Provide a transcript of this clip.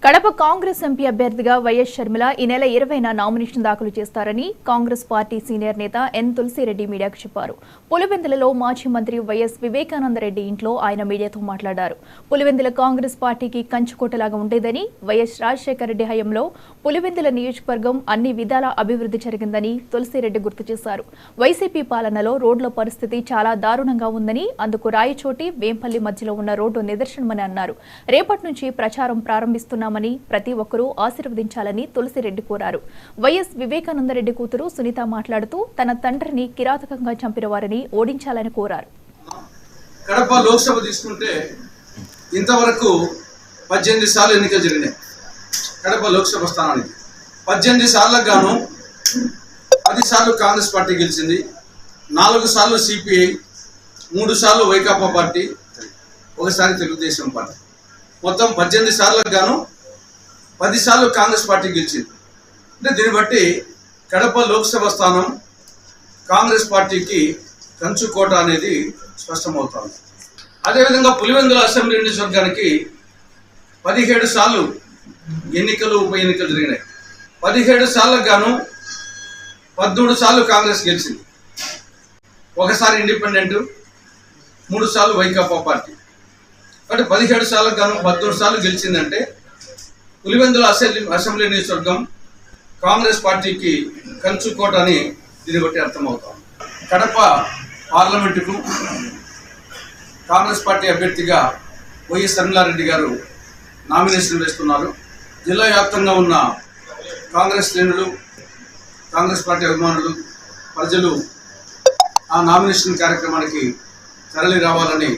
Kadapa Congress MP అభ్యర్థిగా YS Sharmila ఈ నెల 20న నామినేషన్ దాఖలు చేస్తారని కాంగ్రెస్ పార్టీ సీనియర్ నేత ఎన్ తులసిరెడ్డి మీడియాకు చెప్పారు. పులివెందులలో మాజీ మంత్రి వైఎస్ వివేకానందరెడ్డి ఇంట్లో ఆయన మీడియాతో మాట్లాడారు. పులివెందుల కాంగ్రెస్ పార్టీకి కంచుకోటలాగా ఉండేదని, వైఎస్ రాజశేఖర రెడ్డి హయాంలో పులివెందుల నియోజకవర్గం అన్ని విధాల అభివృద్ధి జరిగిందని తులసిరెడ్డి గుర్తు చేశారు. వైసీపీ పాలనలో రోడ్ల పరిస్థితి చాలా దారుణంగా ఉందని, అందుకు రాయచోటి వేంపల్లి మధ్యలో ఉన్న రోడ్డు నిదర్శనమని అన్నారు. రేపటి నుంచి ప్రచారం ప్రారంభిస్తున్న ప్రతి ఒక్కరూ ఆశీర్వదించాలని తులసిరెడ్డి కోరారు. వైఎస్ వివేకానందరెడ్డి కూతురు సునీత మాట్లాడుతూ తన తండ్రిని కిరాతకంగా చంపిన వారిని ఓడించాలని కోరారు. కడప లోక్సభ తీసుకుంటే ఇంతవరకు 18 సార్లు ఎన్నికలు జరిగినాయి. కడప లోక్సభ స్థానానికి 18 సార్లకు గాను 10 సార్లు కాంగ్రెస్ పార్టీ గెలిచింది, 4 సార్లు సిపిఐ, 3 సార్లు వైకాపా పార్టీ, ఒకసారి తెలుగుదేశం పార్టీ. మొత్తం 18 సార్లకు గాను 10 సార్లు కాంగ్రెస్ పార్టీ గెలిచింది. అంటే దీన్ని బట్టి కడప లోక్సభ స్థానం కాంగ్రెస్ పార్టీకి కంచుకోట అనేది స్పష్టమవుతోంది. అదేవిధంగా పులివెందుల అసెంబ్లీ నియోజకవర్గానికి 17 సార్లు ఎన్నికలు, ఉప ఎన్నికలు జరిగినాయి. 17 సార్లకు గాను 13 సార్లు కాంగ్రెస్ గెలిచింది, ఒకసారి ఇండిపెండెంట్, 3 సార్లు వైకాపా పార్టీ. అంటే 17 సార్లకు గాను 13 సార్లు గెలిచిందంటే పులివెందుల అసెంబ్లీ నియోజకవర్గం కాంగ్రెస్ పార్టీకి కంచుకోట అని దీన్ని బట్టి అర్థమవుతాం. కడప పార్లమెంటుకు కాంగ్రెస్ పార్టీ అభ్యర్థిగా వైఎస్ షర్మిలారెడ్డి గారు నామినేషన్ వేస్తున్నారు. జిల్లా వ్యాప్తంగా ఉన్న కాంగ్రెస్ శ్రేణులు, కాంగ్రెస్ పార్టీ అభిమానులు, ప్రజలు ఆ నామినేషన్ కార్యక్రమానికి తరలి రావాలని